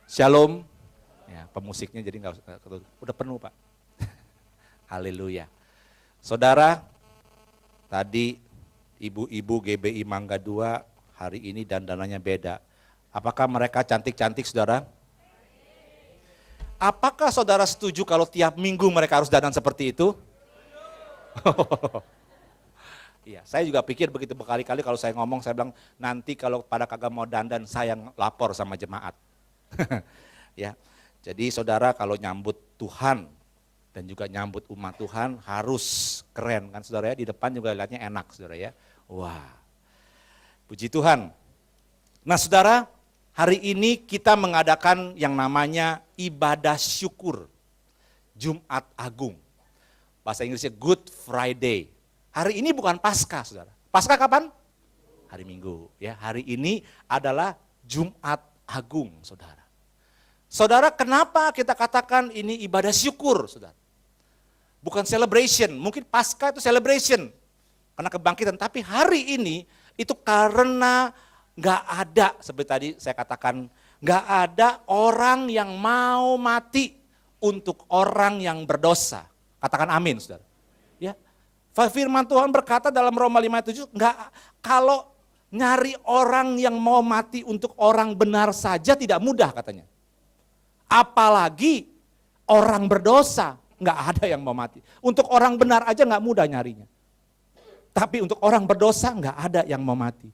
Shalom. Ya, pemusiknya jadi nggak udah penuh Pak. Haleluya. Saudara, tadi ibu-ibu GBI Mangga 2 hari ini dandanannya beda. Apakah mereka cantik-cantik saudara? Apakah saudara setuju kalau tiap minggu mereka harus dandan seperti itu? Iya, saya juga pikir begitu berkali-kali kalau saya ngomong, saya bilang nanti kalau pada kagak mau dandan saya lapor sama jemaat. Ya, jadi saudara kalau nyambut Tuhan dan juga nyambut umat Tuhan harus keren kan saudara ya, di depan juga lihatnya enak saudara ya. Wah, puji Tuhan. Nah saudara, hari ini kita mengadakan yang namanya ibadah syukur, Jumat Agung. Bahasa Inggrisnya Good Friday. Hari ini bukan Paskah, saudara. Paskah kapan? Hari Minggu. Ya, hari ini adalah Jumat Agung, saudara. Saudara, kenapa kita katakan ini ibadah syukur, saudara? Bukan celebration. Mungkin Paskah itu celebration karena kebangkitan. Tapi hari ini itu karena nggak ada, seperti tadi saya katakan, nggak ada orang yang mau mati untuk orang yang berdosa. Katakan amin, saudara. Ya. Firman Tuhan berkata dalam Roma 5:7, enggak, kalau nyari orang yang mau mati untuk orang benar saja tidak mudah katanya. Apalagi orang berdosa, enggak ada yang mau mati. Untuk orang benar aja enggak mudah nyarinya. Tapi untuk orang berdosa enggak ada yang mau mati.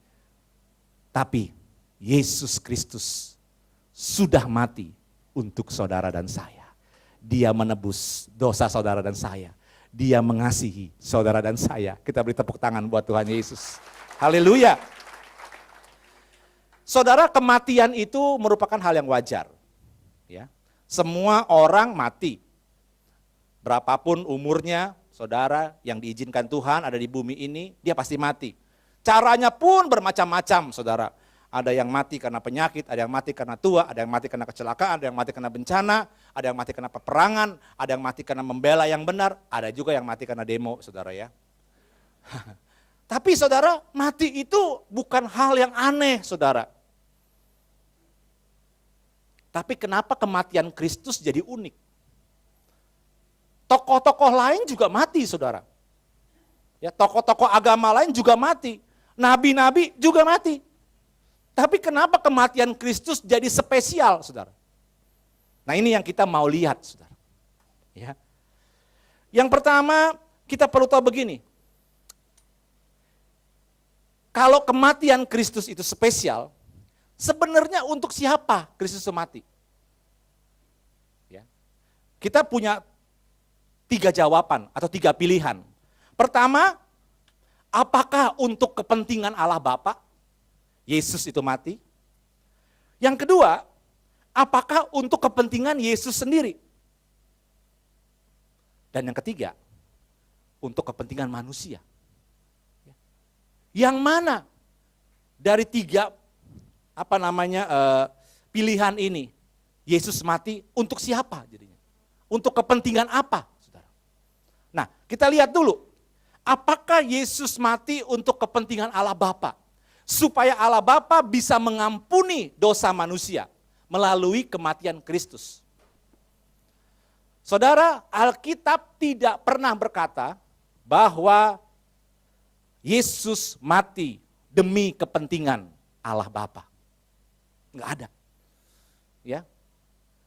Tapi Yesus Kristus sudah mati untuk saudara dan saya. Dia menebus dosa saudara dan saya. Dia mengasihi saudara dan saya. Kita beri tepuk tangan buat Tuhan Yesus. Haleluya. Saudara, kematian itu merupakan hal yang wajar. Ya. Semua orang mati. Berapapun umurnya, saudara yang diizinkan Tuhan ada di bumi ini, dia pasti mati. Caranya pun bermacam-macam, saudara. Ada yang mati karena penyakit, ada yang mati karena tua, ada yang mati karena kecelakaan, ada yang mati karena bencana, ada yang mati karena peperangan, ada yang mati karena membela yang benar, ada juga yang mati karena demo, saudara ya. Tapi saudara, mati itu bukan hal yang aneh, saudara. Tapi kenapa kematian Kristus jadi unik? Tokoh-tokoh lain juga mati, saudara. Ya, tokoh-tokoh agama lain juga mati. Nabi-nabi juga mati. Tapi kenapa kematian Kristus jadi spesial, saudara? Nah ini yang kita mau lihat, saudara. Ya. Yang pertama, kita perlu tahu begini. Kalau kematian Kristus itu spesial, sebenarnya untuk siapa Kristus mati? Ya. Kita punya 3 jawaban atau 3 pilihan. Pertama, apakah untuk kepentingan Allah Bapa Yesus itu mati? Yang kedua, apakah untuk kepentingan Yesus sendiri? Dan yang ketiga, untuk kepentingan manusia. Yang mana dari 3 pilihan ini Yesus mati untuk siapa jadinya? Untuk kepentingan apa, saudara? Nah, kita lihat dulu. Apakah Yesus mati untuk kepentingan Allah Bapa? Supaya Allah Bapa bisa mengampuni dosa manusia melalui kematian Kristus. Saudara, Alkitab tidak pernah berkata bahwa Yesus mati demi kepentingan Allah Bapa. Enggak ada. Ya.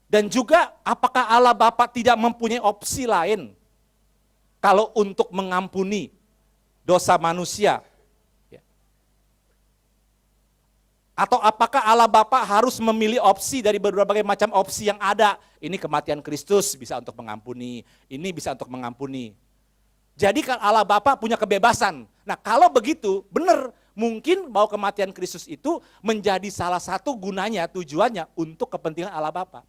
Dan juga apakah Allah Bapa tidak mempunyai opsi lain kalau untuk mengampuni dosa manusia? Atau apakah Allah Bapa harus memilih opsi dari berbagai macam opsi yang ada? Ini kematian Kristus bisa untuk mengampuni, ini bisa untuk mengampuni. Jadi kan Allah Bapa punya kebebasan. Nah kalau begitu, benar mungkin bahwa kematian Kristus itu menjadi salah satu gunanya, tujuannya untuk kepentingan Allah Bapa.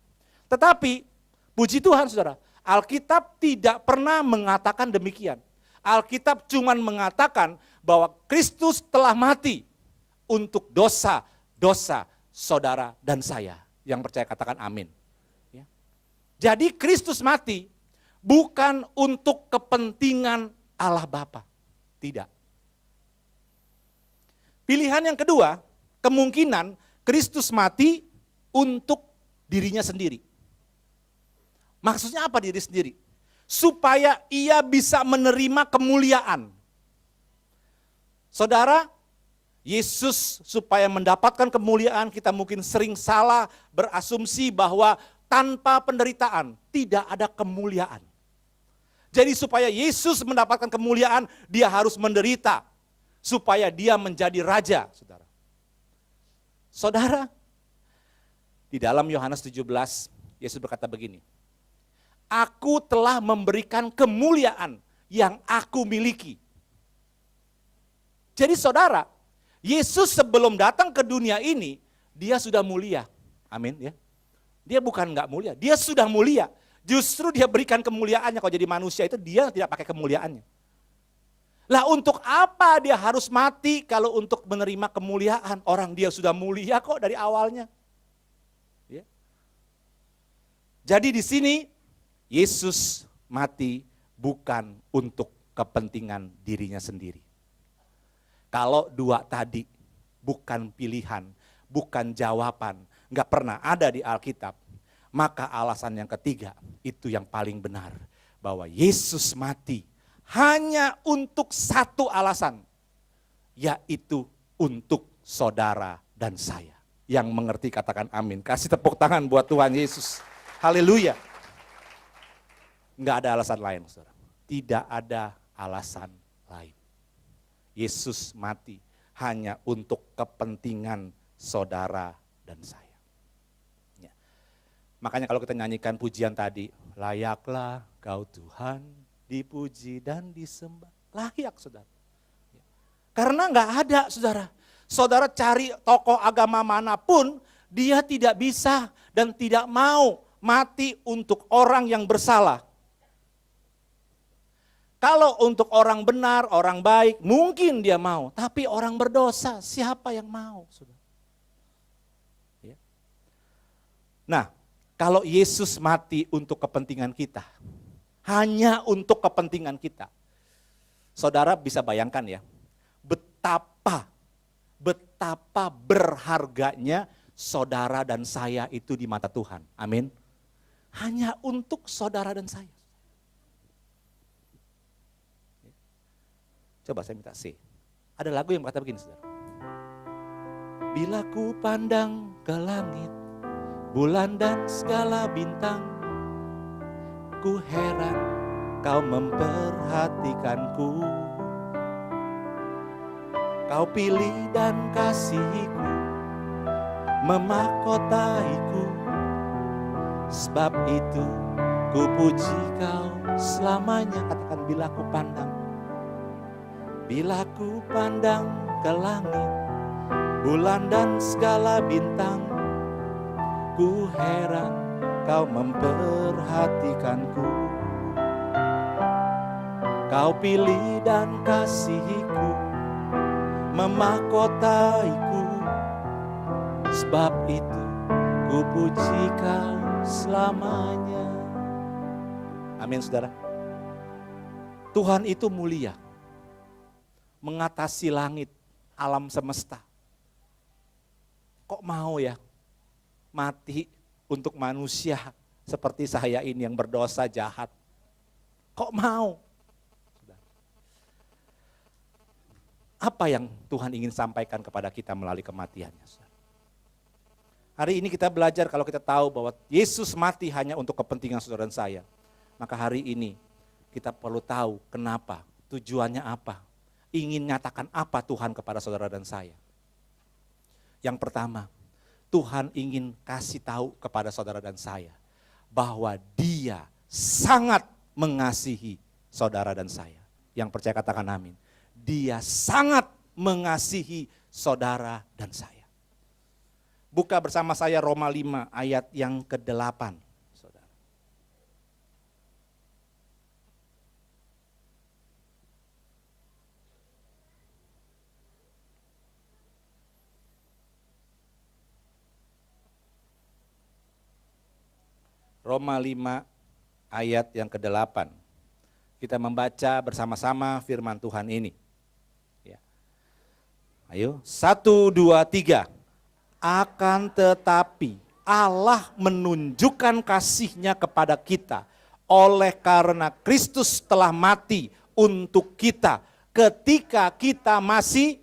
Tetapi, puji Tuhan saudara, Alkitab tidak pernah mengatakan demikian. Alkitab cuma mengatakan bahwa Kristus telah mati untuk dosa saudara dan saya. Yang percaya katakan amin. Ya. Jadi Kristus mati bukan untuk kepentingan Allah Bapa. Tidak. Pilihan yang kedua, kemungkinan Kristus mati untuk dirinya sendiri. Maksudnya apa diri sendiri? Supaya ia bisa menerima kemuliaan. Saudara, Yesus supaya mendapatkan kemuliaan, kita mungkin sering salah berasumsi bahwa tanpa penderitaan tidak ada kemuliaan. Jadi supaya Yesus mendapatkan kemuliaan, dia harus menderita. Supaya dia menjadi raja, saudara. Saudara, di dalam Yohanes 17, Yesus berkata begini, Aku telah memberikan kemuliaan yang aku miliki. Jadi saudara, Yesus sebelum datang ke dunia ini, dia sudah mulia. Amin ya. Dia bukan enggak mulia, dia sudah mulia. Justru dia berikan kemuliaannya, kalau jadi manusia itu dia tidak pakai kemuliaannya. Lah untuk apa dia harus mati kalau untuk menerima kemuliaan? Orang dia sudah mulia kok dari awalnya. Ya. Jadi di sini Yesus mati bukan untuk kepentingan dirinya sendiri. Kalau dua tadi bukan pilihan, bukan jawaban, nggak pernah ada di Alkitab, maka alasan yang ketiga itu yang paling benar. Bahwa Yesus mati hanya untuk satu alasan, yaitu untuk saudara dan saya. Yang mengerti katakan amin. Kasih tepuk tangan buat Tuhan Yesus. Haleluya. Enggak ada alasan lain, saudara. Tidak ada alasan lain. Yesus mati hanya untuk kepentingan saudara dan saya. Ya. Makanya kalau kita nyanyikan pujian tadi, layaklah kau Tuhan, dipuji dan disembah. Layak, saudara. Ya. Karena enggak ada, saudara. Saudara cari tokoh agama manapun, dia tidak bisa dan tidak mau mati untuk orang yang bersalah. Kalau untuk orang benar, orang baik, mungkin dia mau. Tapi orang berdosa, siapa yang mau? Saudara? Ya. Nah, kalau Yesus mati untuk kepentingan kita, hanya untuk kepentingan kita, saudara bisa bayangkan ya, betapa berharganya saudara dan saya itu di mata Tuhan. Amin. Hanya untuk saudara dan saya. Coba saya minta C. Ada lagu yang berkata begini, saudara. Bila ku pandang ke langit, bulan dan segala bintang, ku heran kau memperhatikanku. Kau pilih dan kasihiku, memahkotaiku. Sebab itu ku puji kau selamanya. Katakan bila ku pandang. Bila ku pandang ke langit, bulan dan segala bintang, ku heran kau memperhatikanku. Kau pilih dan kasihiku, memahkotaiku. Sebab itu ku puji kau selamanya. Amin, saudara. Tuhan itu mulia, mengatasi langit, alam semesta. Kok mau ya mati untuk manusia seperti saya ini yang berdosa jahat? Kok mau? Apa yang Tuhan ingin sampaikan kepada kita melalui kematiannya? Hari ini kita belajar kalau kita tahu bahwa Yesus mati hanya untuk kepentingan saudara dan saya. Maka hari ini kita perlu tahu kenapa, tujuannya apa. Ingin nyatakan apa Tuhan kepada saudara dan saya. Yang pertama, Tuhan ingin kasih tahu kepada saudara dan saya bahwa Dia sangat mengasihi saudara dan saya. Yang percaya katakan amin. Dia sangat mengasihi saudara dan saya. Buka bersama saya Roma 5 ayat yang ke-8. Roma 5 ayat yang ke-8. Kita membaca bersama-sama firman Tuhan ini. Ya. Ayo, 1, 2, 3. Akan tetapi Allah menunjukkan kasih-Nya kepada kita oleh karena Kristus telah mati untuk kita ketika kita masih.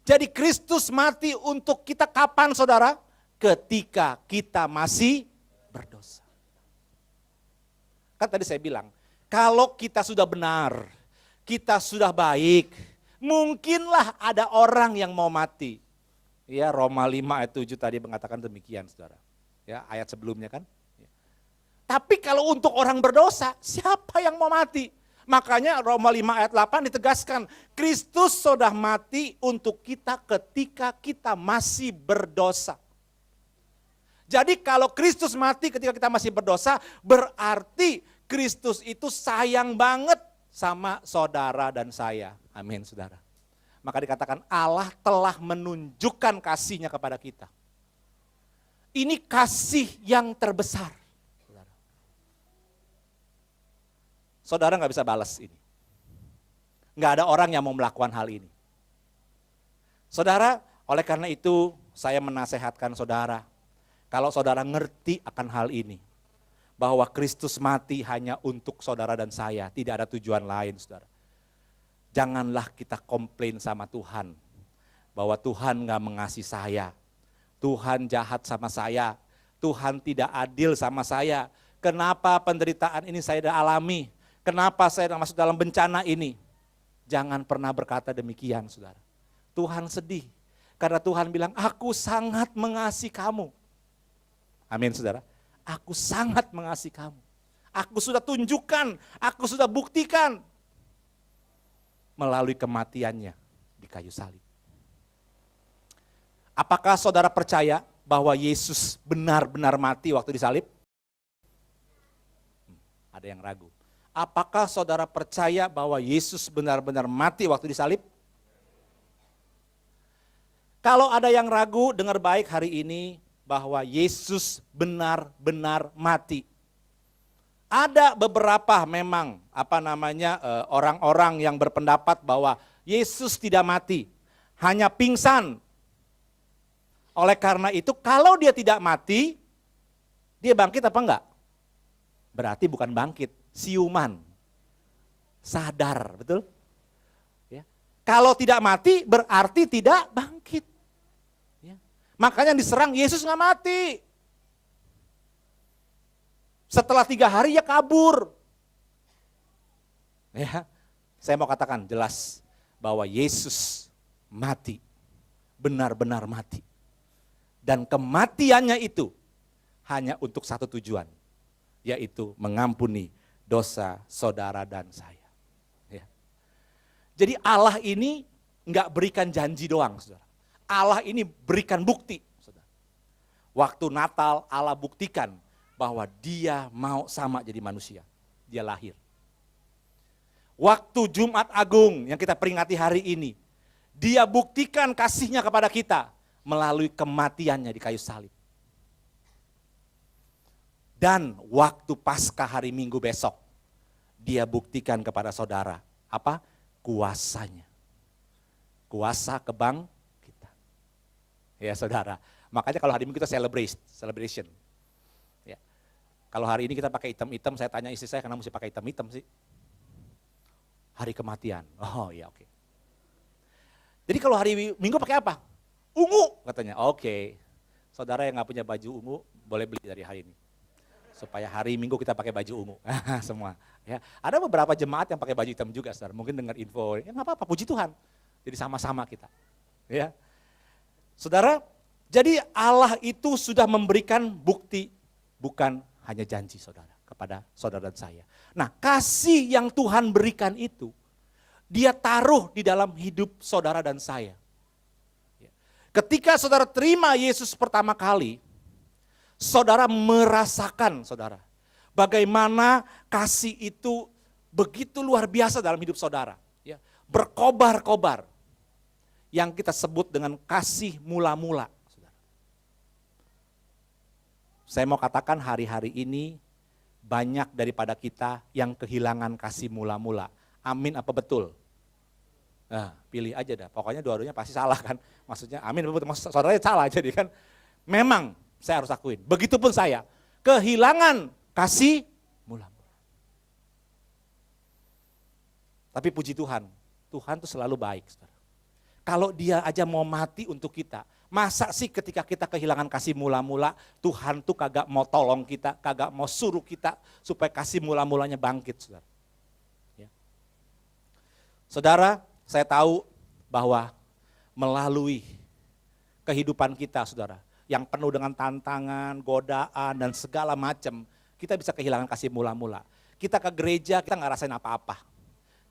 Jadi Kristus mati untuk kita kapan saudara? Ketika kita masih berdosa. Kan tadi saya bilang, kalau kita sudah benar, kita sudah baik, mungkinlah ada orang yang mau mati. Ya, Roma 5 ayat 7 tadi mengatakan demikian saudara. Ya, ayat sebelumnya kan. Ya. Tapi kalau untuk orang berdosa, siapa yang mau mati? Makanya Roma 5 ayat 8 ditegaskan, Kristus sudah mati untuk kita ketika kita masih berdosa. Jadi kalau Kristus mati ketika kita masih berdosa, berarti Kristus itu sayang banget sama saudara dan saya. Amin saudara. Maka dikatakan Allah telah menunjukkan kasih-Nya kepada kita. Ini kasih yang terbesar. Saudara nggak bisa balas ini. Nggak ada orang yang mau melakukan hal ini. Saudara, oleh karena itu saya menasehatkan saudara. Kalau saudara ngerti akan hal ini. Bahwa Kristus mati hanya untuk saudara dan saya. Tidak ada tujuan lain saudara. Janganlah kita komplain sama Tuhan. Bahwa Tuhan gak mengasihi saya. Tuhan jahat sama saya. Tuhan tidak adil sama saya. Kenapa penderitaan ini saya alami? Kenapa saya masuk dalam bencana ini? Jangan pernah berkata demikian saudara. Tuhan sedih. Karena Tuhan bilang, aku sangat mengasihi kamu. Amin saudara. Aku sangat mengasihi kamu. Aku sudah tunjukkan, aku sudah buktikan. Melalui kematiannya di kayu salib. Apakah saudara percaya bahwa Yesus benar-benar mati waktu disalib? Ada yang ragu. Apakah saudara percaya bahwa Yesus benar-benar mati waktu disalib? Kalau ada yang ragu, dengar baik hari ini bahwa Yesus benar-benar mati. Ada beberapa memang orang-orang yang berpendapat bahwa Yesus tidak mati, hanya pingsan. Oleh karena itu kalau dia tidak mati, dia bangkit apa enggak? Berarti bukan bangkit, siuman. Sadar, betul? Ya. Kalau tidak mati berarti tidak bangkit. Ya. Makanya diserang Yesus nggak mati. Setelah 3 hari ya kabur. Ya, saya mau katakan jelas bahwa Yesus mati, benar-benar mati. Dan kematiannya itu hanya untuk satu tujuan, yaitu mengampuni dosa saudara dan saya. Ya. Jadi Allah ini nggak berikan janji doang, saudara. Allah ini berikan bukti, saudara. Waktu Natal Allah buktikan bahwa dia mau sama jadi manusia. Dia lahir. Waktu Jumat Agung yang kita peringati hari ini, dia buktikan kasih-Nya kepada kita melalui kematiannya di kayu salib. Dan waktu Paskah hari Minggu besok, dia buktikan kepada saudara, apa? Kuasanya. Kuasa kebangkitan. Ya saudara, makanya kalau hari Minggu kita celebration. Ya. Kalau hari ini kita pakai hitam-hitam, saya tanya istri saya, kenapa mesti pakai hitam-hitam sih? Hari kematian. Oh iya oke. Jadi kalau hari Minggu pakai apa? Ungu katanya. Oke. Saudara yang nggak punya baju ungu boleh beli dari hari ini. Supaya hari Minggu kita pakai baju ungu. Semua. Ya. Ada beberapa jemaat yang pakai baju hitam juga, saudara. Mungkin dengar info. Ya nggak apa-apa, puji Tuhan. Jadi sama-sama kita. Ya. Saudara, jadi Allah itu sudah memberikan bukti, bukan hanya janji saudara kepada saudara dan saya. Nah, kasih yang Tuhan berikan itu, dia taruh di dalam hidup saudara dan saya. Ketika saudara terima Yesus pertama kali, saudara merasakan, saudara, bagaimana kasih itu begitu luar biasa dalam hidup saudara. Ya, berkobar-kobar, yang kita sebut dengan kasih mula-mula. Saya mau katakan hari-hari ini, banyak daripada kita yang kehilangan kasih mula-mula. Amin apa betul? Nah, pilih aja dah. Pokoknya dua-duanya pasti salah kan. Maksudnya amin, maksud saudaranya salah jadi kan. Memang saya harus akuin. Begitupun saya. Kehilangan kasih mula-mula. Tapi puji Tuhan, Tuhan tuh selalu baik. Saudara. Kalau dia aja mau mati untuk kita, masa sih ketika kita kehilangan kasih mula-mula, Tuhan tuh kagak mau tolong kita, kagak mau suruh kita supaya kasih mula-mulanya bangkit, saudara. Ya. Saudara, saya tahu bahwa melalui kehidupan kita, saudara, yang penuh dengan tantangan, godaan, dan segala macam, kita bisa kehilangan kasih mula-mula. Kita ke gereja, kita nggak rasain apa-apa.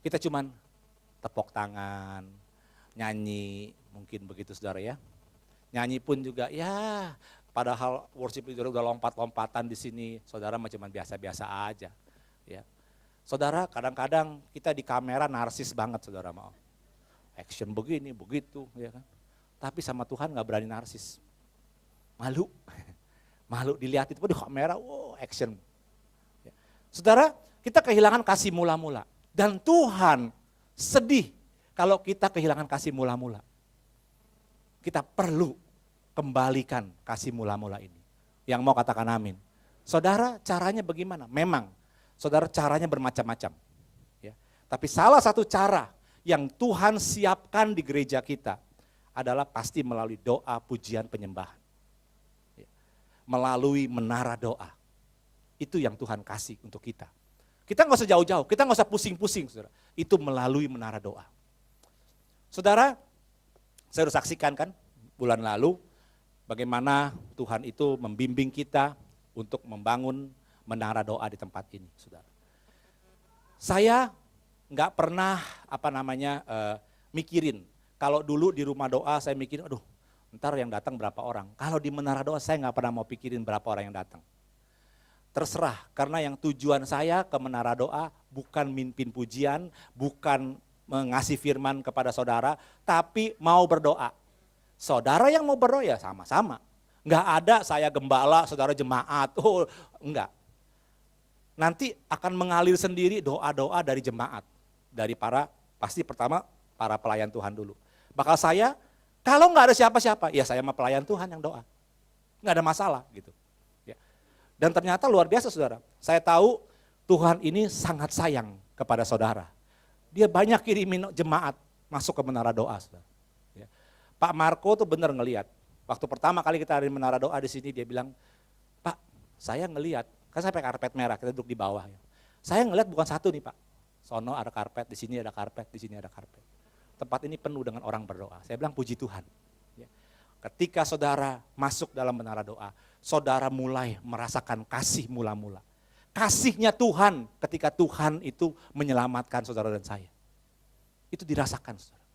Kita cuman tepuk tangan, nyanyi, mungkin begitu saudara ya. Nyanyi pun juga ya, padahal worship leader udah lompat-lompatan di sini, saudara mah cuman biasa-biasa aja. Ya. Saudara, kadang-kadang kita di kamera narsis banget saudara mau. Action begini, begitu, ya kan. Tapi sama Tuhan nggak berani narsis. Malu, malu dilihat itu di kamera, wow action. Ya. Saudara, kita kehilangan kasih mula-mula. Dan Tuhan sedih kalau kita kehilangan kasih mula-mula. Kita perlu kembalikan kasih mula-mula ini. Yang mau katakan amin. Saudara, caranya bagaimana? Memang, saudara caranya bermacam-macam. Ya. Tapi salah satu cara yang Tuhan siapkan di gereja kita adalah pasti melalui doa, pujian, penyembahan. Ya. Melalui menara doa. Itu yang Tuhan kasih untuk kita. Kita nggak usah jauh-jauh, kita nggak usah pusing-pusing, saudara. Itu melalui menara doa. Saudara, saya sudah saksikan kan bulan lalu bagaimana Tuhan itu membimbing kita untuk membangun menara doa di tempat ini, saudara. Saya nggak pernah mikirin. Kalau dulu di rumah doa saya mikirin, aduh, ntar yang datang berapa orang. Kalau di menara doa saya nggak pernah mau pikirin berapa orang yang datang. Terserah, karena yang tujuan saya ke menara doa bukan mimpin pujian, bukan mengasih firman kepada saudara, tapi mau berdoa. Saudara yang mau berdoa ya sama-sama. Enggak ada saya gembala, saudara jemaat, oh enggak. Nanti akan mengalir sendiri doa-doa dari jemaat. Dari pasti pertama para pelayan Tuhan dulu. Bakal saya, kalau enggak ada siapa-siapa, ya saya mah pelayan Tuhan yang doa. Enggak ada masalah gitu. Dan ternyata luar biasa saudara, saya tahu Tuhan ini sangat sayang kepada saudara. Dia banyak kirimin jemaat masuk ke menara doa saudara. Ya. Pak Marco tuh benar ngelihat, waktu pertama kali kita ada di menara doa di sini dia bilang, Pak saya ngelihat, kan saya pakai karpet merah, kita duduk di bawah. Ya. Saya ngelihat bukan satu nih Pak, sono ada karpet, di sini ada karpet, di sini ada karpet. Tempat ini penuh dengan orang berdoa. Saya bilang puji Tuhan. Ya. Ketika saudara masuk dalam menara doa, saudara mulai merasakan kasih mula-mula. Kasihnya Tuhan ketika Tuhan itu menyelamatkan saudara dan saya. Itu dirasakan saudara.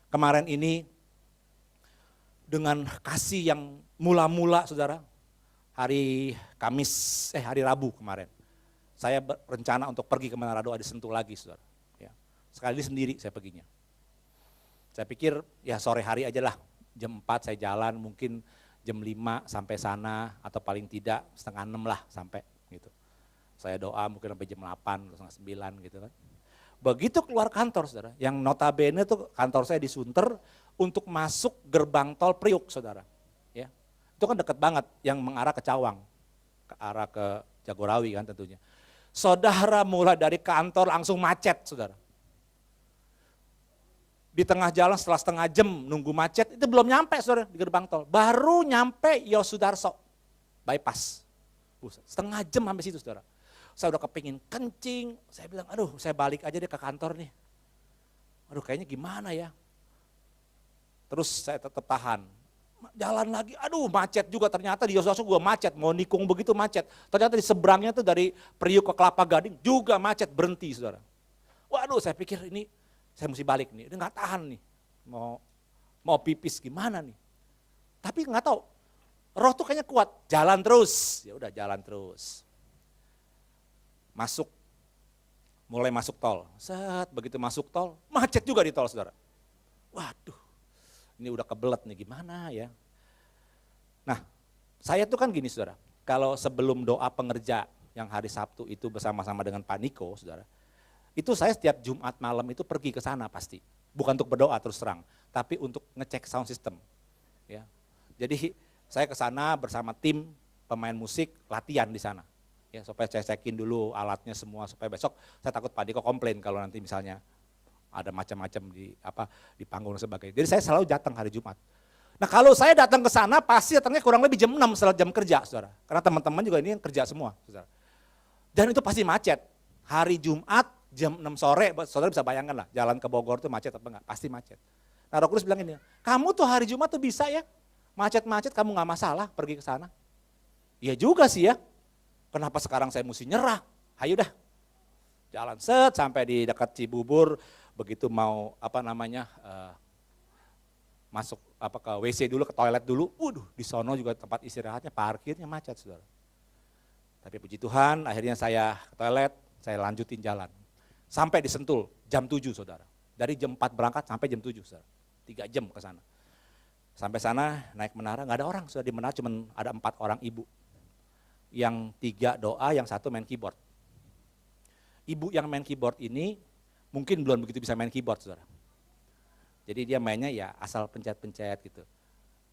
Kemarin ini dengan kasih yang mula-mula saudara, hari Rabu kemarin. Saya berencana untuk pergi ke menara doa di Sentul lagi saudara. Ya. Sekali sendiri saya perginya. Saya pikir ya sore hari aja lah, jam 4 saya jalan mungkin jam 5 sampai sana atau paling tidak setengah 6 lah sampai gitu. Saya doa mungkin sampai jam 8 atau setengah 9 gitu kan. Begitu keluar kantor saudara, yang notabene tuh kantor saya di Sunter untuk masuk gerbang tol Priuk saudara. Ya. Itu kan dekat banget yang mengarah ke Cawang, ke arah ke Jagorawi kan tentunya. Saudara mulai dari kantor langsung macet saudara. Di tengah jalan setelah setengah jam nunggu macet, itu belum nyampe saudara di gerbang tol. Baru nyampe Yosudarso, bypass. Setengah jam sampai situ saudara. Saya udah kepingin kencing, saya bilang aduh saya balik aja deh ke kantor nih. Aduh kayaknya gimana ya. Terus saya tetap tahan. Jalan lagi, aduh macet juga ternyata di Yosudarso juga macet, mau nikung begitu macet. Ternyata di seberangnya tuh dari Priuk ke Kelapa Gading juga macet, berhenti saudara. Waduh saya pikir ini saya mesti balik nih, udah nggak tahan nih, mau pipis gimana nih. Tapi nggak tahu, roh tuh kayaknya kuat, jalan terus, ya udah jalan terus. Mulai masuk tol, begitu masuk tol, macet juga di tol saudara. Waduh, ini udah kebelet nih gimana ya. Nah, saya tuh kan gini saudara, kalau sebelum doa pengerja yang hari Sabtu itu bersama-sama dengan Pak Niko saudara, itu saya setiap Jumat malam itu pergi ke sana pasti. Bukan untuk berdoa terus terang, tapi untuk ngecek sound system. Ya. Jadi saya ke sana bersama tim pemain musik latihan di sana. Ya, supaya saya cekin dulu alatnya semua supaya besok saya takut Pak Diko komplain kalau nanti misalnya ada macam-macam di panggung dan sebagainya. Jadi saya selalu datang hari Jumat. Nah kalau saya datang ke sana pasti datangnya kurang lebih jam 6 setelah jam kerja, saudara. Karena teman-teman juga ini kerja semua, saudara. Dan itu pasti macet. Hari Jumat jam 6 sore, saudara bisa bayangkan lah, jalan ke Bogor tuh macet apa enggak? Pasti macet. Nah Roh Kudus bilang ini, kamu tuh hari Jumat tuh bisa ya, macet-macet kamu nggak masalah pergi ke sana. Iya juga sih ya, kenapa sekarang saya mesti nyerah? Ayo dah, jalan set sampai di dekat Cibubur, begitu mau masuk ke WC dulu, ke toilet dulu, di sono juga tempat istirahatnya, parkirnya macet, saudara. Tapi puji Tuhan, akhirnya saya ke toilet, saya lanjutin jalan. Sampai di Sentul, jam 7, saudara. Dari jam 4 berangkat sampai jam 7, saudara. 3 jam ke sana. Sampai sana, naik menara, nggak ada orang, sudah di menara cuma ada 4 orang ibu. Yang 3 doa, yang 1 main keyboard. Ibu yang main keyboard ini, mungkin belum begitu bisa main keyboard, saudara. Jadi dia mainnya ya asal pencet-pencet gitu.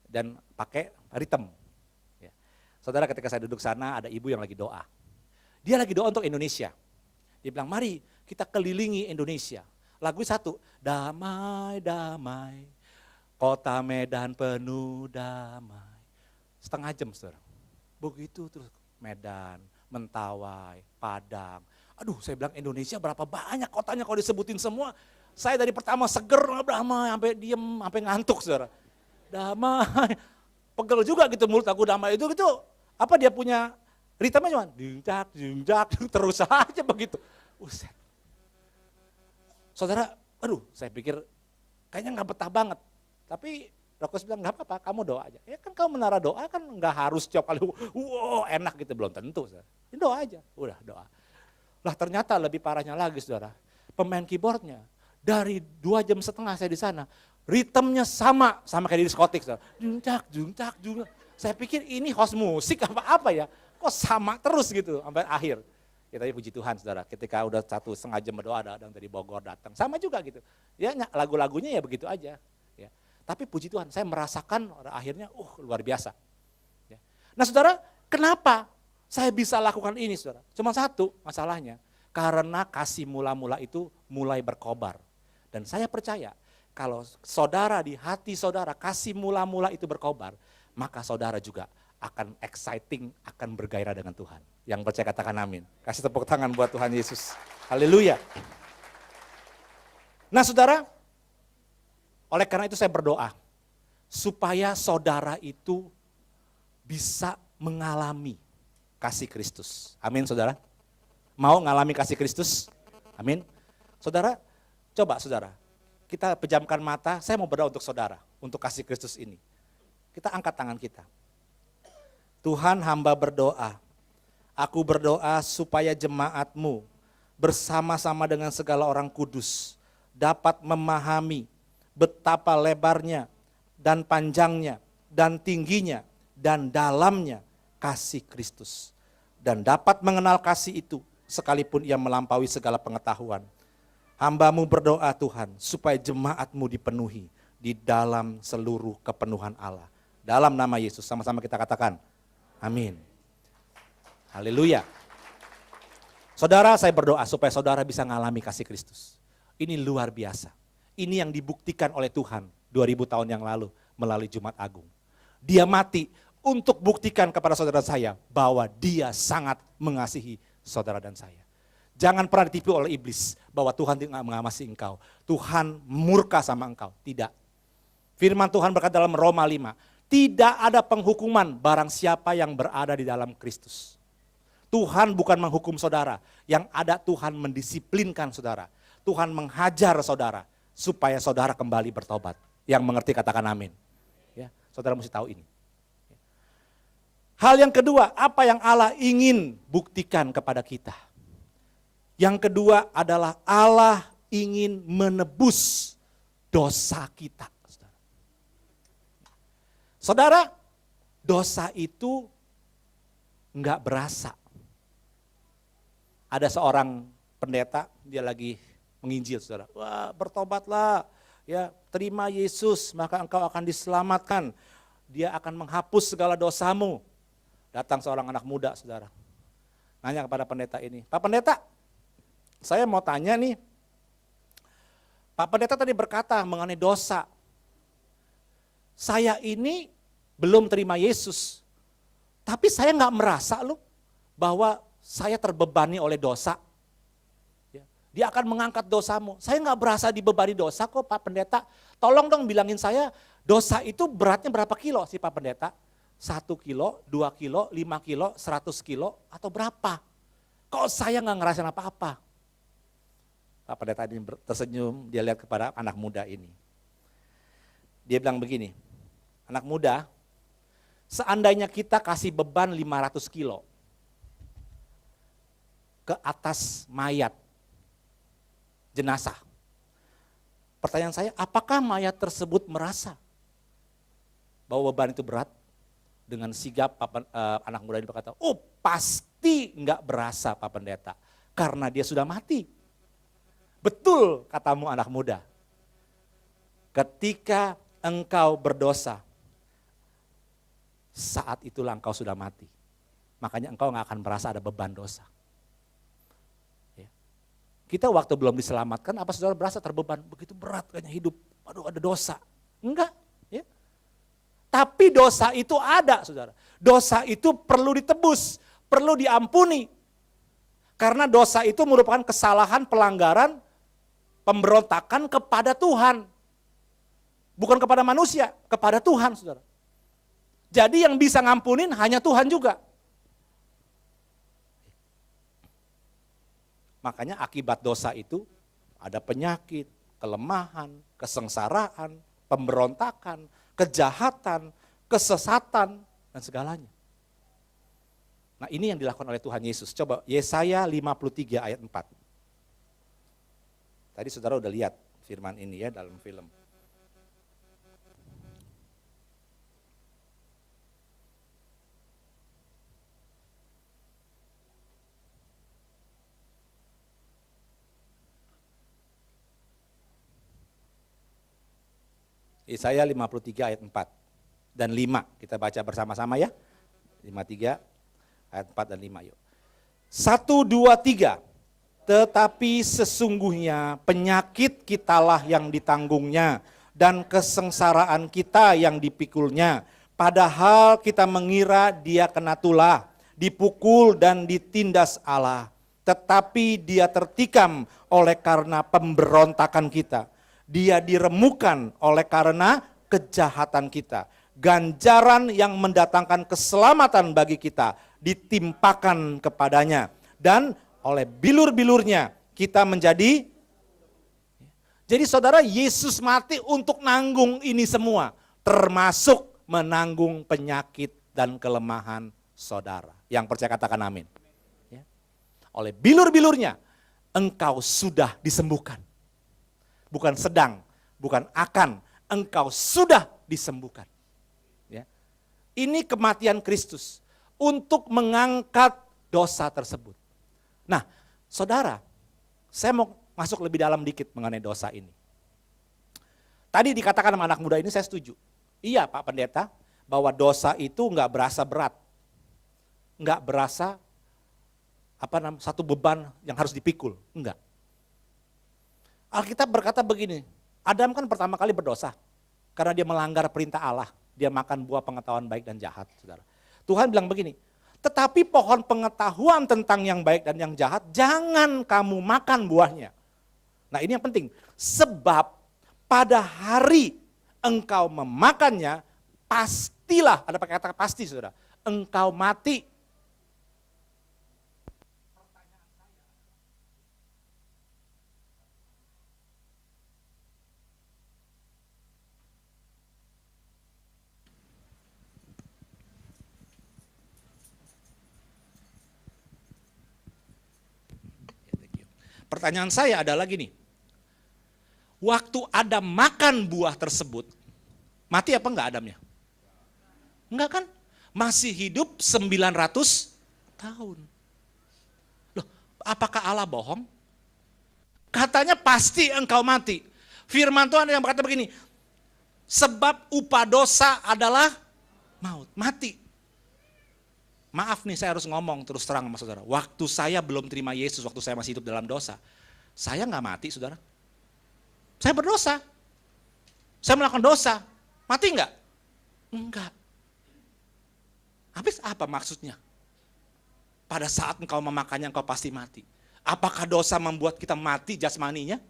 Dan pakai ritme. Ya. Saudara ketika saya duduk sana ada ibu yang lagi doa. Dia lagi doa untuk Indonesia. Dia bilang mari kita kelilingi Indonesia. Lagu 1, damai damai, kota Medan penuh damai. Setengah jam saudara. Begitu terus Medan, Mentawai, Padang. Aduh saya bilang Indonesia berapa banyak kotanya kalau disebutin semua. Saya dari pertama seger, damai, sampai diem, sampai ngantuk saudara. Damai, pegel juga gitu mulut aku damai itu gitu. Apa dia punya ritme cuma jingdak, terus aja begitu. Uset. Saudara, saya pikir kayaknya nggak betah banget. Tapi Roh Kudus bilang nggak apa-apa, kamu doa aja. Ya kan kamu menara doa kan nggak harus setiap kali, wow enak gitu, belum tentu. Saudara. Ya, doa aja, udah doa. Lah ternyata lebih parahnya lagi saudara, pemain keyboardnya. Dari 2,5 jam saya di sana, ritmenya sama kayak di diskotik. Jungcak. Saya pikir ini host musik apa ya, kok sama terus gitu sampai akhir. Ya tapi puji Tuhan saudara, ketika udah 1,5 jam berdoa ada dari Bogor datang, sama juga gitu. Ya lagu-lagunya ya begitu aja. Ya. Tapi puji Tuhan, saya merasakan akhirnya luar biasa. Ya. Nah saudara, kenapa saya bisa lakukan ini saudara? Cuma satu masalahnya, karena kasih mula-mula itu mulai berkobar. Dan saya percaya kalau saudara di hati saudara kasih mula-mula itu berkobar, maka saudara juga akan exciting, akan bergairah dengan Tuhan. Yang percaya katakan amin. Kasih tepuk tangan buat Tuhan Yesus. Haleluya. Nah saudara, oleh karena itu saya berdoa, supaya saudara itu bisa mengalami kasih Kristus. Amin saudara. Mau ngalami kasih Kristus? Amin. Saudara, coba saudara, kita pejamkan mata, saya mau berdoa untuk saudara, untuk kasih Kristus ini. Kita angkat tangan kita. Tuhan hamba berdoa, aku berdoa supaya jemaat-Mu bersama-sama dengan segala orang kudus dapat memahami betapa lebarnya dan panjangnya dan tingginya dan dalamnya kasih Kristus. Dan dapat mengenal kasih itu sekalipun ia melampaui segala pengetahuan. Hamba-Mu berdoa Tuhan supaya jemaat-Mu dipenuhi di dalam seluruh kepenuhan Allah. Dalam nama Yesus sama-sama kita katakan amin. Haleluya. Saudara saya berdoa supaya saudara bisa mengalami kasih Kristus. Ini luar biasa. Ini yang dibuktikan oleh Tuhan 2000 tahun yang lalu melalui Jumat Agung. Dia mati untuk buktikan kepada saudara saya bahwa dia sangat mengasihi saudara dan saya. Jangan pernah ditipu oleh iblis bahwa Tuhan tidak mengasihi engkau. Tuhan murka sama engkau. Tidak. Firman Tuhan berkata dalam Roma 5. Tidak ada penghukuman barang siapa yang berada di dalam Kristus. Tuhan bukan menghukum saudara. Yang ada Tuhan mendisiplinkan saudara. Tuhan menghajar saudara supaya saudara kembali bertobat. Yang mengerti katakan amin. Ya, saudara mesti tahu ini. Hal yang kedua, apa yang Allah ingin buktikan kepada kita? Yang kedua adalah Allah ingin menebus dosa kita. Saudara, dosa itu enggak berasa. Ada seorang pendeta, dia lagi menginjil saudara. Wah bertobatlah, Ya, terima Yesus, maka engkau akan diselamatkan. Dia akan menghapus segala dosamu. Datang seorang anak muda, saudara. Nanya kepada pendeta ini, Pak Pendeta, saya mau tanya nih, Pak Pendeta tadi berkata mengenai dosa. Saya ini belum terima Yesus, tapi saya nggak merasa loh bahwa saya terbebani oleh dosa. Dia akan mengangkat dosamu. Saya nggak berasa dibebani dosa kok Pak Pendeta. Tolong dong bilangin saya, dosa itu beratnya berapa kilo sih Pak Pendeta? 1 kilo, 2 kilo, 5 kilo, 100 kilo, atau berapa? Kok saya nggak ngerasain apa-apa? Pak Pendeta ini tersenyum, dia lihat kepada anak muda ini. Dia bilang begini, anak muda, seandainya kita kasih beban 500 kilo ke atas mayat, jenazah. Pertanyaan saya, apakah mayat tersebut merasa bahwa beban itu berat? Dengan sigap anak muda ini berkata, oh pasti enggak berasa Pak Pendeta, karena dia sudah mati. Betul katamu anak muda. Ketika engkau berdosa, saat itulah engkau sudah mati. Makanya engkau enggak akan merasa ada beban dosa. Kita waktu belum diselamatkan, apa saudara berasa terbeban? Begitu berat kayaknya hidup, aduh ada dosa. Enggak. Ya. Tapi dosa itu ada saudara. Dosa itu perlu ditebus, perlu diampuni. Karena dosa itu merupakan kesalahan, pelanggaran, pemberontakan kepada Tuhan. Bukan kepada manusia, kepada Tuhan saudara. Jadi yang bisa ngampunin hanya Tuhan juga. Makanya akibat dosa itu ada penyakit, kelemahan, kesengsaraan, pemberontakan, kejahatan, kesesatan, dan segalanya. Nah ini yang dilakukan oleh Tuhan Yesus. Coba Yesaya 53 ayat 4. Tadi saudara udah lihat firman ini ya dalam film. Yesaya 53 ayat 4 dan 5, kita baca bersama-sama ya. 53 ayat 4 dan 5 yuk. 1, 2, 3. Tetapi sesungguhnya penyakit kitalah yang ditanggungnya dan kesengsaraan kita yang dipikulnya. Padahal kita mengira dia kena tulah, dipukul dan ditindas Allah. Tetapi dia tertikam oleh karena pemberontakan kita. Dia diremukan oleh karena kejahatan kita. Ganjaran yang mendatangkan keselamatan bagi kita ditimpakan kepadanya. Dan oleh bilur-bilurnya kita menjadi. Jadi saudara, Yesus mati untuk nanggung ini semua. Termasuk menanggung penyakit dan kelemahan saudara. Yang percaya katakan amin. Oleh bilur-bilurnya engkau sudah disembuhkan. Bukan sedang, bukan akan, engkau sudah disembuhkan. Ya. Ini kematian Kristus untuk mengangkat dosa tersebut. Nah, saudara, saya mau masuk lebih dalam dikit mengenai dosa ini. Tadi dikatakan sama anak muda ini saya setuju. Iya Pak Pendeta, bahwa dosa itu enggak berasa berat. Enggak berasa satu beban yang harus dipikul, enggak. Alkitab berkata begini, Adam kan pertama kali berdosa karena dia melanggar perintah Allah, dia makan buah pengetahuan baik dan jahat, saudara. Tuhan bilang begini, tetapi pohon pengetahuan tentang yang baik dan yang jahat, jangan kamu makan buahnya. Nah ini yang penting, sebab pada hari engkau memakannya, pastilah, ada pakai kata pasti saudara, engkau mati. Pertanyaan saya adalah gini, waktu Adam makan buah tersebut, mati apa enggak Adamnya? Enggak kan? Masih hidup 900 tahun. Loh, apakah Allah bohong? Katanya pasti engkau mati. Firman Tuhan yang berkata begini, sebab upah dosa adalah maut, mati. Maaf nih, saya harus ngomong terus terang sama saudara. Waktu saya belum terima Yesus, waktu saya masih hidup dalam dosa, saya nggak mati, saudara. Saya berdosa. Saya melakukan dosa. Mati nggak? Enggak. Habis apa maksudnya? Pada saat engkau memakannya, engkau pasti mati. Apakah dosa membuat kita mati jasmaninya?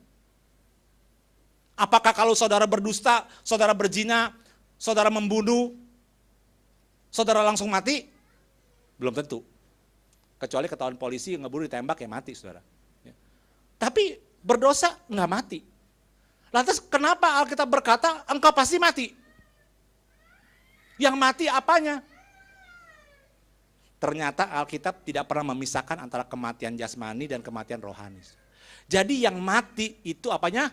Apakah kalau saudara berdusta, saudara berzina, saudara membunuh, saudara langsung mati? Belum tentu. Kecuali ketahuan polisi ngebunuh ditembak ya mati, saudara. Tapi berdosa nggak mati. Lantas kenapa Alkitab berkata engkau pasti mati? Yang mati apanya? Ternyata Alkitab tidak pernah memisahkan antara kematian jasmani dan kematian rohani. Jadi yang mati itu apanya?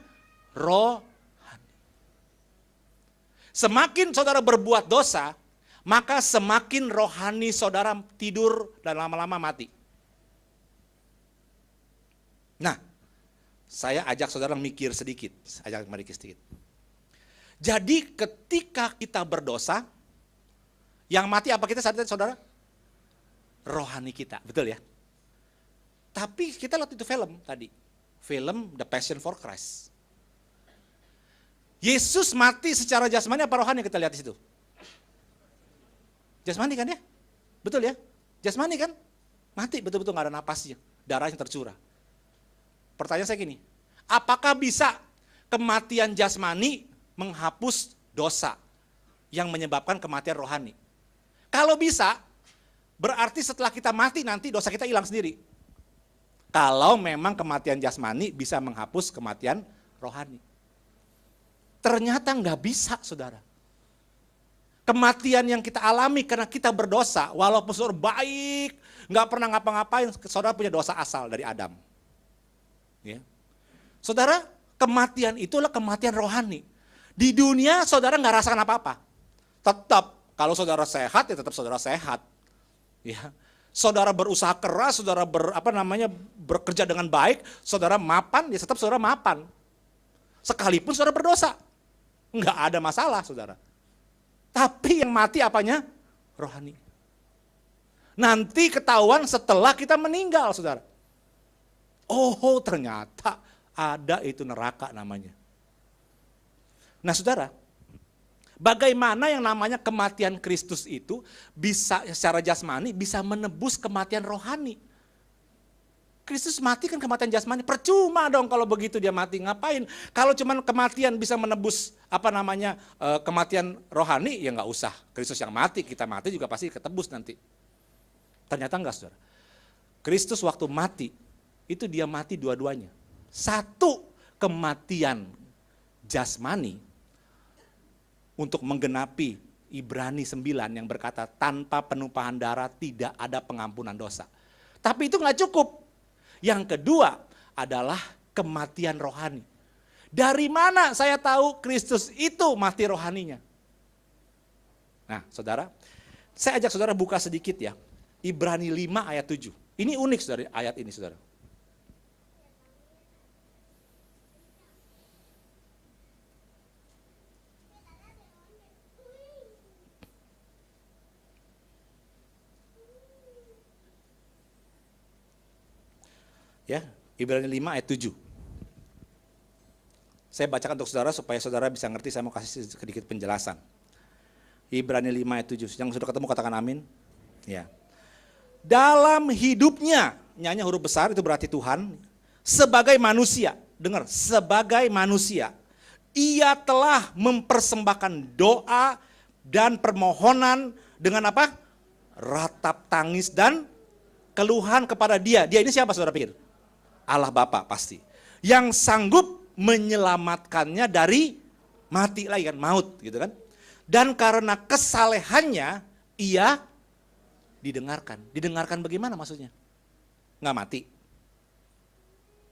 Rohani. Semakin saudara berbuat dosa, maka semakin rohani saudara tidur dan lama-lama mati. Nah, saya ajak saudara mikir sedikit. Jadi ketika kita berdosa, yang mati apa kita saudara? Rohani kita, betul ya? Tapi kita lihat itu film tadi. Film The Passion for Christ. Yesus mati secara jasmani apa rohani, kita lihat di situ? Jasmani kan ya? Betul ya? Jasmani kan? Mati betul-betul gak ada napasnya. Darahnya tercurah. Pertanyaan saya gini, apakah bisa kematian jasmani menghapus dosa yang menyebabkan kematian rohani? Kalau bisa, berarti setelah kita mati nanti dosa kita hilang sendiri. Kalau memang kematian jasmani bisa menghapus kematian rohani. Ternyata nggak bisa, saudara. Kematian yang kita alami karena kita berdosa, walaupun saudara baik, nggak pernah ngapa-ngapain, saudara punya dosa asal dari Adam. Ya. Saudara, kematian itulah kematian rohani. Di dunia saudara nggak rasakan apa-apa. Tetap, kalau saudara sehat ya tetap saudara sehat. Ya. Saudara berusaha keras, saudara bekerja dengan baik, saudara mapan, ya tetap saudara mapan. Sekalipun saudara berdosa, nggak ada masalah, saudara. Tapi yang mati apanya? Rohani. Nanti ketahuan setelah kita meninggal, saudara. Oh, ternyata ada itu neraka namanya. Nah, saudara, bagaimana yang namanya kematian Kristus itu bisa secara jasmani bisa menebus kematian rohani? Kristus mati kan kematian jasmani, percuma dong kalau begitu dia mati, ngapain? Kalau cuman kematian bisa menebus kematian rohani, ya nggak usah. Kristus yang mati, kita mati juga pasti ketebus nanti. Ternyata enggak, saudara. Kristus waktu mati, itu dia mati dua-duanya. Satu, kematian jasmani untuk menggenapi Ibrani 9 yang berkata tanpa penumpahan darah tidak ada pengampunan dosa. Tapi itu nggak cukup. Yang kedua adalah kematian rohani. Dari mana saya tahu Kristus itu mati rohaninya? Nah, saudara, saya ajak saudara buka sedikit ya. Ibrani 5 ayat 7. Ini unik, saudara, ayat ini, saudara. Ya, Ibrani 5 ayat 7. Saya bacakan untuk saudara supaya saudara bisa ngerti, saya mau kasih sedikit penjelasan. Ibrani 5 ayat 7. Yang sudah ketemu katakan amin. Ya. Dalam hidupnya, nyanyi huruf besar itu berarti Tuhan, sebagai manusia, dengar, sebagai manusia, ia telah mempersembahkan doa dan permohonan dengan apa? Ratap tangis dan keluhan kepada dia. Dia ini siapa, saudara pikir? Allah Bapa pasti. Yang sanggup menyelamatkannya dari mati lagi kan, maut gitu kan. Dan karena kesalehannya ia didengarkan. Didengarkan bagaimana maksudnya? Nggak mati.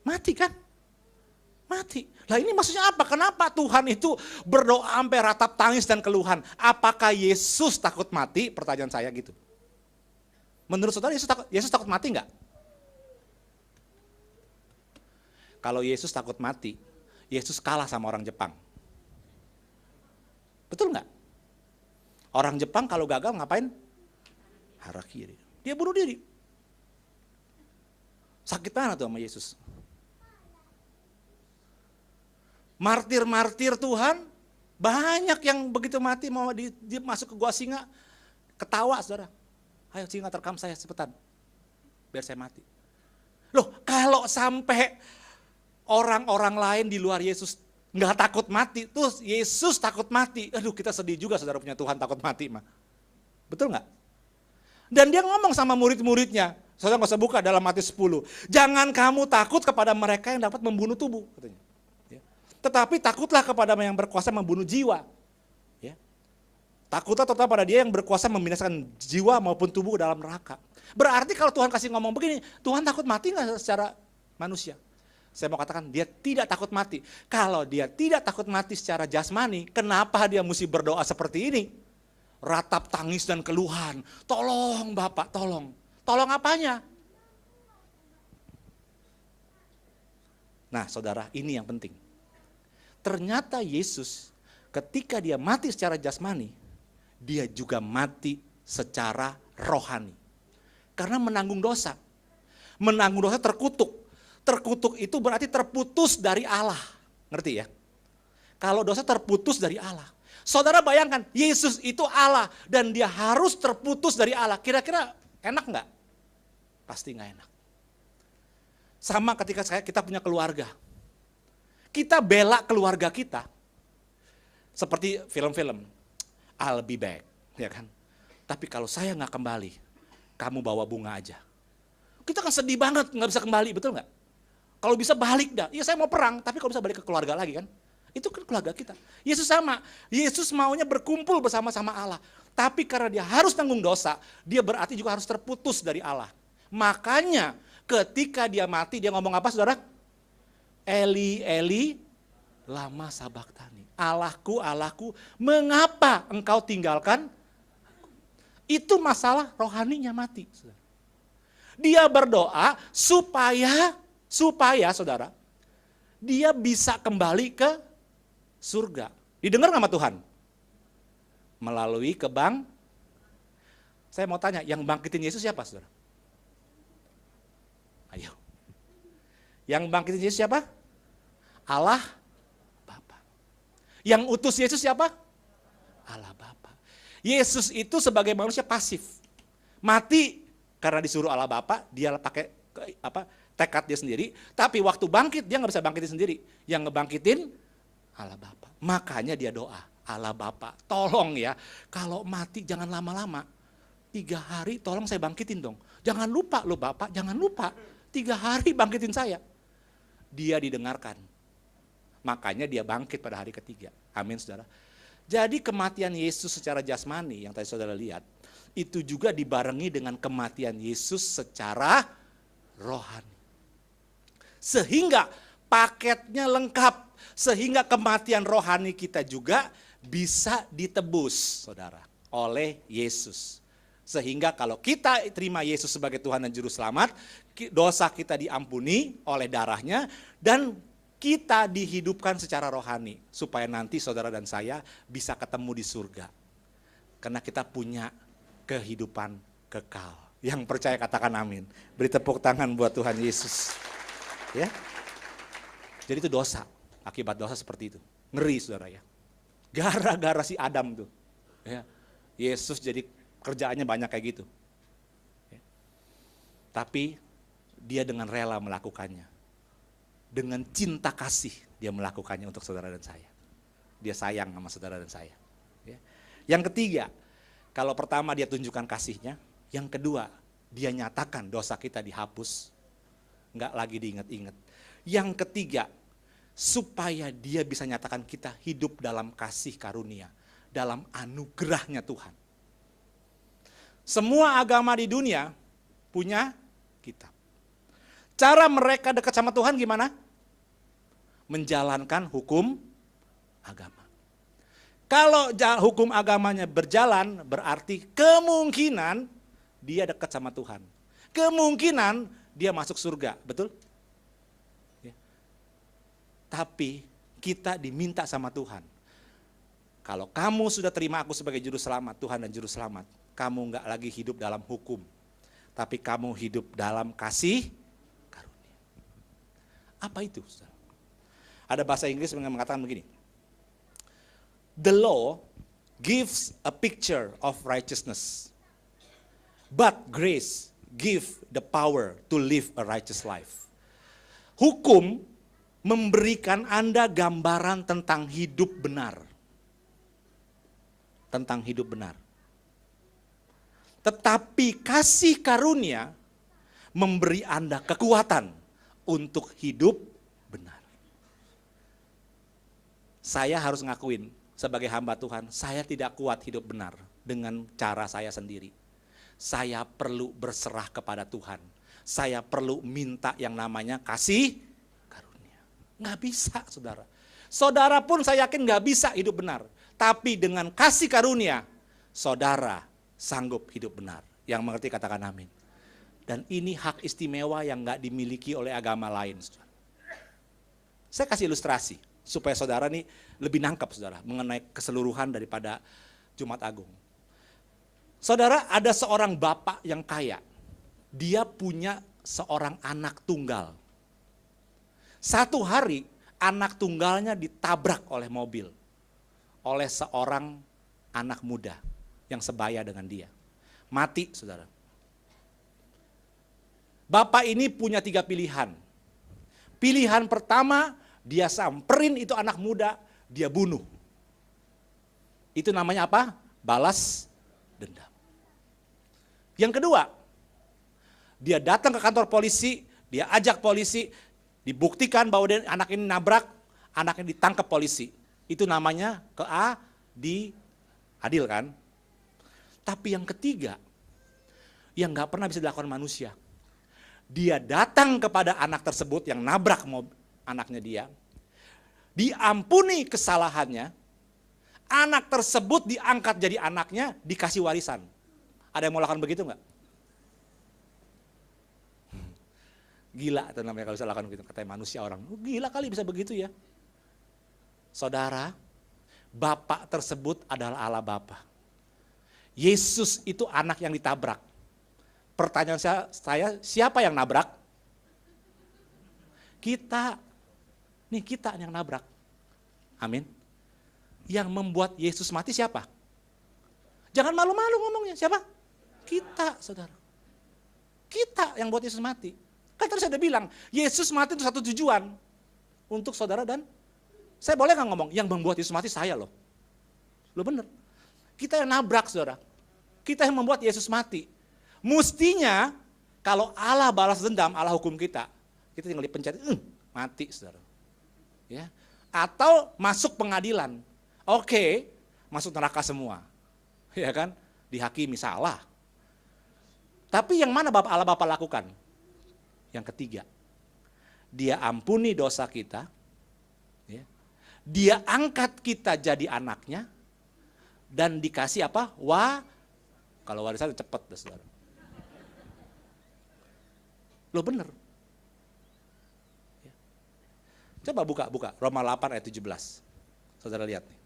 Mati kan? Mati. Lah ini maksudnya apa? Kenapa Tuhan itu berdoa sampai ratap tangis dan keluhan? Apakah Yesus takut mati? Pertanyaan saya gitu. Menurut saudara Yesus takut mati enggak? Kalau Yesus takut mati, Yesus kalah sama orang Jepang. Betul nggak? Orang Jepang kalau gagal ngapain? Harakiri. Dia bunuh diri. Sakit mana tuh sama Yesus? Martir-martir Tuhan, banyak yang begitu mati mau dia masuk ke gua singa, ketawa saudara. Ayo singa terkam saya cepetan, biar saya mati. Loh kalau sampai orang-orang lain di luar Yesus nggak takut mati, terus Yesus takut mati, aduh kita sedih juga saudara punya Tuhan takut mati mah. Betul nggak? Dan dia ngomong sama murid-muridnya, saudara nggak usah buka dalam Matius 10, jangan kamu takut kepada mereka yang dapat membunuh tubuh, katanya. Tetapi takutlah kepada yang berkuasa membunuh jiwa. Ya. Takutlah tetap pada dia yang berkuasa membinasakan jiwa maupun tubuh dalam neraka. Berarti kalau Tuhan kasih ngomong begini, Tuhan takut mati nggak secara manusia? Saya mau katakan dia tidak takut mati. Kalau dia tidak takut mati secara jasmani, kenapa dia mesti berdoa seperti ini? Ratap tangis dan keluhan. Tolong Bapak, tolong. Tolong apanya? Nah saudara, ini yang penting. Ternyata Yesus ketika dia mati secara jasmani, dia juga mati secara rohani. Karena menanggung dosa. Menanggung dosa terkutuk. Terkutuk itu berarti terputus dari Allah. Ngerti ya? Kalau dosa terputus dari Allah. Saudara bayangkan, Yesus itu Allah dan dia harus terputus dari Allah. Kira-kira enak nggak? Pasti nggak enak. Sama ketika kita punya keluarga. Kita bela keluarga kita, seperti film-film, I'll be back, ya kan? Tapi kalau saya nggak kembali, kamu bawa bunga aja. Kita kan sedih banget nggak bisa kembali, betul nggak? Kalau bisa balik dah, iya saya mau perang, tapi kalau bisa balik ke keluarga lagi kan? Itu kan keluarga kita. Yesus sama, Yesus maunya berkumpul bersama-sama Allah. Tapi karena dia harus tanggung dosa, dia berarti juga harus terputus dari Allah. Makanya ketika dia mati, dia ngomong apa saudara? Eli, Eli, lama sabaktani. Allahku, Allahku, mengapa engkau tinggalkan? Itu masalah rohaninya mati. Dia berdoa supaya saudara, dia bisa kembali ke surga. Didengar sama Tuhan? Melalui saya mau tanya, yang bangkitin Yesus siapa saudara? Ayo. Yang bangkitin Yesus siapa? Allah Bapa. Yang utus Yesus siapa? Allah Bapa. Yesus itu sebagai manusia pasif. Mati karena disuruh Allah Bapa, dia pakai tekad dia sendiri, tapi waktu bangkit dia nggak bisa bangkitin sendiri. Yang ngebangkitin Allah Bapa. Makanya dia doa, Allah Bapa, tolong ya, kalau mati jangan lama-lama. 3 hari tolong saya bangkitin dong. Jangan lupa loh Bapak, jangan lupa. 3 hari bangkitin saya. Dia didengarkan. Makanya dia bangkit pada hari ketiga. Amin saudara. Jadi kematian Yesus secara jasmani yang tadi saudara lihat, itu juga dibarengi dengan kematian Yesus secara rohani. Sehingga paketnya lengkap. Sehingga kematian rohani kita juga bisa ditebus saudara oleh Yesus. Sehingga kalau kita terima Yesus sebagai Tuhan dan Juru Selamat, dosa kita diampuni oleh darahnya dan kita dihidupkan secara rohani. Supaya nanti saudara dan saya bisa ketemu di surga. Karena kita punya kehidupan kekal. Yang percaya katakan amin. Beri tepuk tangan buat Tuhan Yesus. Ya. Jadi itu dosa. Akibat dosa seperti itu. Ngeri saudara ya. Gara-gara si Adam tuh. Ya. Yesus jadi kerjaannya banyak kayak gitu. Ya. Tapi dia dengan rela melakukannya. Dengan cinta kasih dia melakukannya untuk saudara dan saya. Dia sayang sama saudara dan saya. Ya. Yang ketiga, kalau pertama dia tunjukkan kasihnya. Yang kedua, dia nyatakan dosa kita dihapus. Enggak lagi diingat-ingat. Yang ketiga, supaya dia bisa nyatakan kita hidup dalam kasih karunia. Dalam anugerahnya Tuhan. Semua agama di dunia punya kitab. Cara mereka dekat sama Tuhan gimana? Menjalankan hukum agama. Kalau hukum agamanya berjalan, berarti kemungkinan dia dekat sama Tuhan. Kemungkinan dia masuk surga, betul? Ya. Tapi Kita diminta sama Tuhan. Kalau kamu sudah terima aku sebagai juru selamat, Tuhan dan juru selamat, kamu nggak lagi hidup dalam hukum, tapi kamu hidup dalam kasih karunia. Apa itu? Ada bahasa Inggris yang mengatakan begini. The law gives a picture of righteousness, but grace gives the power to live a righteous life. Hukum memberikan Anda gambaran tentang hidup benar. Tentang hidup benar. Tetapi kasih karunia memberi Anda kekuatan untuk hidup benar. Saya harus ngakuin sebagai hamba Tuhan, saya tidak kuat hidup benar dengan cara saya sendiri. Saya perlu berserah kepada Tuhan. Saya perlu minta yang namanya kasih karunia. Nggak bisa, saudara. Saudara pun saya yakin nggak bisa hidup benar. Tapi dengan kasih karunia, saudara sanggup hidup benar. Yang mengerti katakan amin. Dan ini hak istimewa yang nggak dimiliki oleh agama lain. Saudara. Saya kasih ilustrasi supaya saudara nih lebih nangkep saudara mengenai keseluruhan daripada Jumat Agung. Saudara, ada seorang bapak yang kaya. Dia punya seorang anak tunggal. Satu hari anak tunggalnya ditabrak oleh mobil. Oleh seorang anak muda yang sebaya dengan dia. Mati, saudara. Bapak ini punya 3 pilihan. Pilihan pertama, dia samperin itu anak muda, dia bunuh. Itu namanya apa? Balas dendam. Yang kedua, dia datang ke kantor polisi, dia ajak polisi, dibuktikan bahwa anak ini nabrak, anak ini ditangkap polisi. Itu namanya adil kan? Tapi yang ketiga, yang gak pernah bisa dilakukan manusia. Dia datang kepada anak tersebut yang nabrak anaknya dia. Diampuni kesalahannya. Anak tersebut diangkat jadi anaknya, dikasih warisan. Ada yang mau lakukan begitu gak? Gila itu namanya kalau bisa lakukan begitu. Katanya manusia orang, gila kali bisa begitu ya. Saudara, bapak tersebut adalah Allah Bapa. Yesus itu anak yang ditabrak. Pertanyaan saya, siapa yang nabrak? Kita. Nih kita yang nabrak. Amin. Yang membuat Yesus mati siapa? Jangan malu-malu ngomongnya, siapa? Kita, saudara. Kita yang buat Yesus mati. Kan tadi saya udah bilang, Yesus mati itu satu tujuan. Untuk saudara dan saya boleh nggak ngomong, yang membuat Yesus mati saya loh. Loh bener. Kita yang nabrak saudara. Kita yang membuat Yesus mati. Mustinya kalau Allah balas dendam, Allah hukum kita tinggal dipencet, mati saudara. Ya. Atau masuk pengadilan. Oke, masuk neraka semua. Ya kan? Dihakimi salah. Tapi yang mana Allah Bapa lakukan? Yang ketiga. Dia ampuni dosa kita. Dia angkat kita jadi anaknya dan dikasih apa? Kalau warisan cepat dah saudara. Loh bener. Coba buka Roma 8 ayat 17. Saudara lihat nih.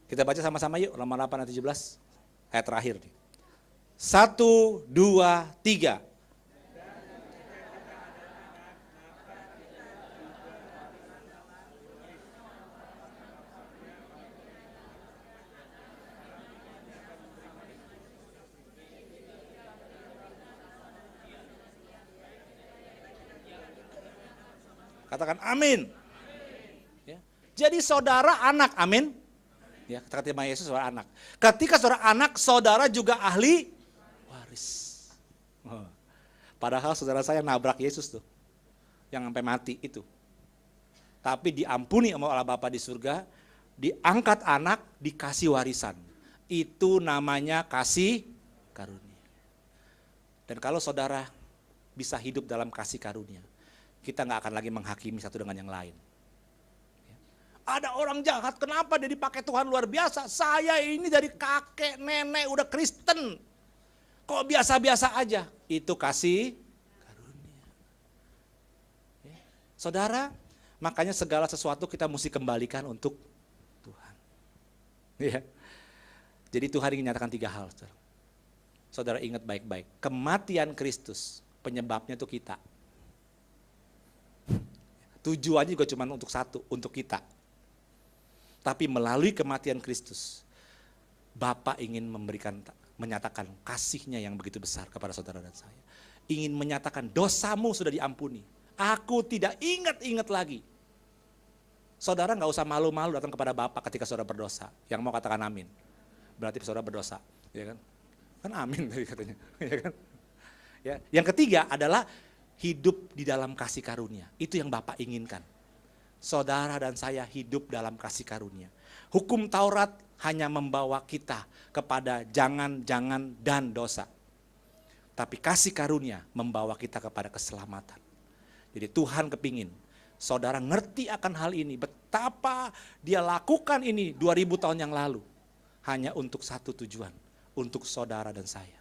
Kita baca sama-sama yuk, Roma 8 ayat 17, ayat terakhir nih. 1, 2, 3. Katakan amin. Ya. Jadi saudara anak, amin. Ya, kata terima Yesus saudara anak. Ketika saudara anak, saudara juga ahli waris. Padahal saudara saya nabrak Yesus tuh, yang sampai mati itu. Tapi diampuni sama Allah Bapa di surga, diangkat anak, dikasih warisan. Itu namanya kasih karunia. Dan kalau saudara bisa hidup dalam kasih karunia, kita nggak akan lagi menghakimi satu dengan yang lain. Ada orang jahat, kenapa dia dipakai Tuhan luar biasa? Saya ini dari kakek nenek udah Kristen, kok biasa-biasa aja? Itu kasih karunia. Saudara, makanya segala sesuatu kita mesti kembalikan untuk Tuhan. Ya. Jadi Tuhan ingin nyatakan 3 hal. Saudara ingat baik-baik, kematian Kristus penyebabnya itu kita. Tujuannya juga cuma untuk satu, untuk kita. Tapi melalui kematian Kristus, Bapa ingin menyatakan kasih-Nya yang begitu besar kepada saudara dan saya. Ingin menyatakan dosamu sudah diampuni. Aku tidak ingat-ingat lagi. Saudara nggak usah malu-malu datang kepada Bapa ketika saudara berdosa. Yang mau katakan amin. Berarti saudara berdosa, ya kan? Kan amin tadi katanya, ya kan? Ya. Yang ketiga adalah hidup di dalam kasih karunia. Itu yang Bapa inginkan. Saudara dan saya hidup dalam kasih karunia. Hukum Taurat hanya membawa kita kepada jangan-jangan dan dosa. Tapi kasih karunia membawa kita kepada keselamatan. Jadi Tuhan kepingin saudara ngerti akan hal ini. Betapa dia lakukan ini 2000 tahun yang lalu. Hanya untuk satu tujuan, untuk saudara dan saya.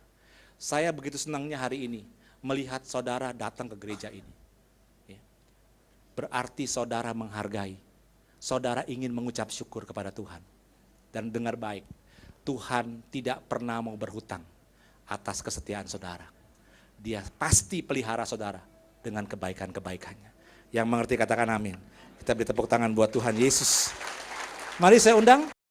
Saya begitu senangnya hari ini melihat saudara datang ke gereja ini. Ya. Berarti saudara menghargai, saudara ingin mengucap syukur kepada Tuhan. Dan dengar baik, Tuhan tidak pernah mau berhutang atas kesetiaan saudara. Dia pasti pelihara saudara dengan kebaikan-kebaikannya. Yang mengerti katakan amin. Kita beri tepuk tangan buat Tuhan Yesus. Mari saya undang